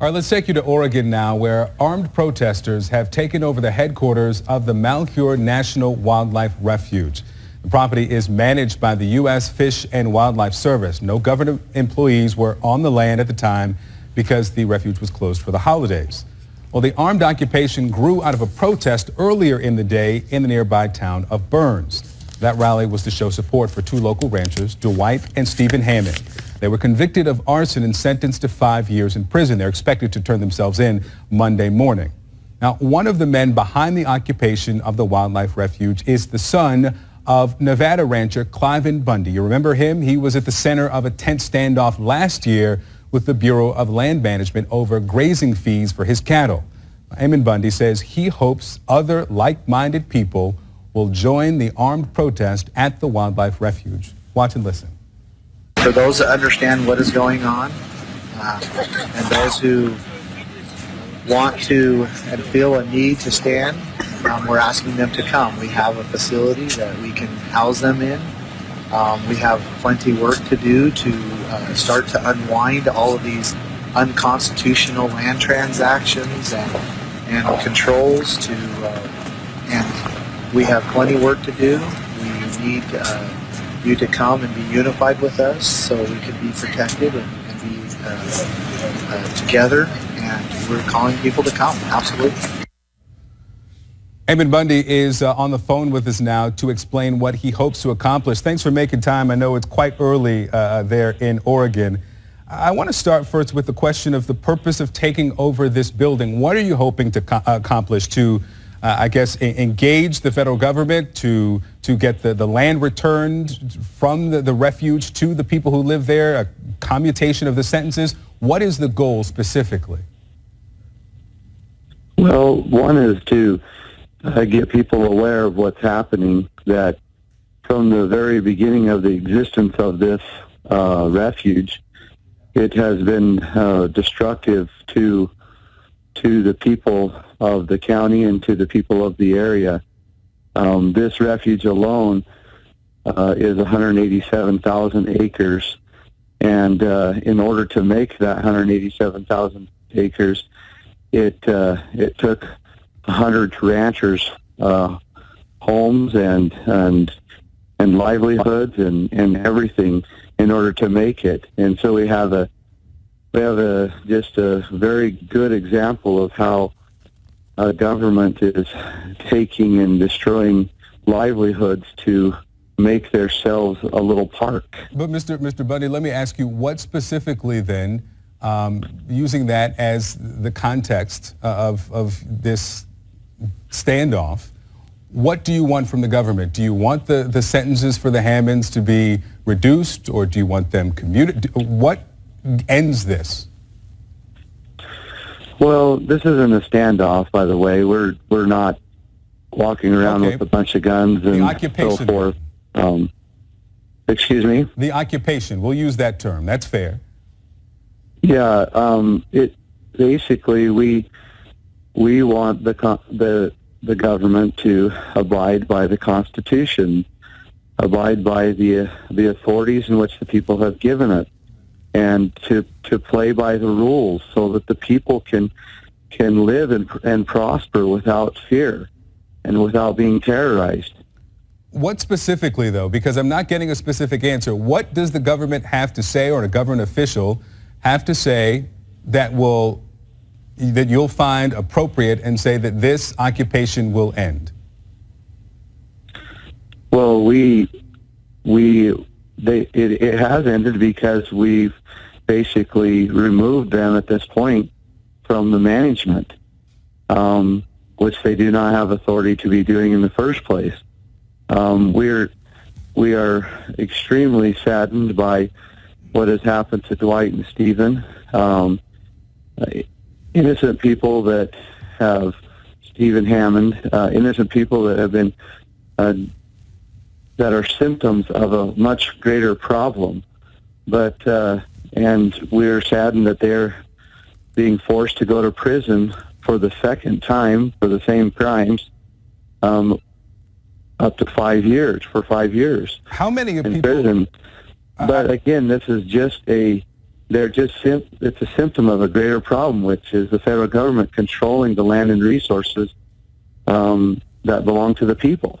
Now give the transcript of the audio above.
All right, let's take you to Oregon now, where armed protesters have taken over the headquarters of the Malheur National Wildlife Refuge. The property is managed by the U.S. Fish and Wildlife Service. No government employees were on the land at the time because the refuge was closed for the holidays. Well, the armed occupation grew out of a protest earlier in the day in the nearby town of Burns. That rally was to show support for two local ranchers, Dwight and Stephen Hammond. They were convicted of arson and sentenced to 5 years in prison. They're expected to turn themselves in Monday morning. Now, one of the men behind the occupation of the wildlife refuge is the son of Nevada rancher Cliven Bundy. You remember him? He was at the center of a tense standoff last year with the Bureau of Land Management over grazing fees for his cattle. Eamon Bundy says he hopes other like-minded people will join the armed protest at the wildlife refuge. Watch and listen. For those that understand what is going on, and those who want to and feel a need to stand, we're asking them to come. We have a facility that we can house them in. We have plenty work to do to start to unwind all of these unconstitutional land transactions and controls and we have plenty work to do. We need you to come and be unified with us so we can be protected and be together, and we're calling people to come. Absolutely. Eamon Bundy is on the phone with us now to explain what he hopes to accomplish. Thanks for making time. I know it's quite early there in Oregon. I want to start first with the question of the purpose of taking over this building. What are you hoping to accomplish to I guess, engage the federal government to get the land returned from the refuge to the people who live there, a commutation of the sentences? What is the goal specifically? Well, one is to get people aware of what's happening, that from the very beginning of the existence of this refuge, it has been destructive to the people of the county and to the people of the area. This refuge alone is 187,000 acres, and in order to make that 187,000 acres, it took 100 ranchers' homes and livelihoods and everything in order to make it. And so we have just a very good example of how government is taking and destroying livelihoods to make themselves a little park. But Mr. Bundy, let me ask you, what specifically then, using that as the context of this standoff, what do you want from the government? Do you want the sentences for the Hammonds to be reduced, or do you want them commuted? What ends this? Well, this isn't a standoff, by the way. We're not walking around with a bunch of guns and so forth. Excuse me? The occupation. We'll use that term. That's fair. Yeah. It basically we want the government to abide by the Constitution, abide by the authorities in which the people have given it, and to play by the rules so that the people can live and prosper without fear and without being terrorized. What specifically, though? Because I'm not getting a specific answer. What does the government have to say, or a government official have to say that you'll find appropriate and say that this occupation will end? Well, it has ended because we've basically removed them at this point from the management, which they do not have authority to be doing in the first place. We are extremely saddened by what has happened to Dwight and Stephen. Innocent people that have Stephen Hammond, innocent people that have been that are symptoms of a much greater problem. But and we're saddened that they're being forced to go to prison for the second time for the same crimes, up to 5 years, for 5 years. How many of in people? Prison. But again, this is just a they're just it's a symptom of a greater problem, which is the federal government controlling the land and resources that belong to the people.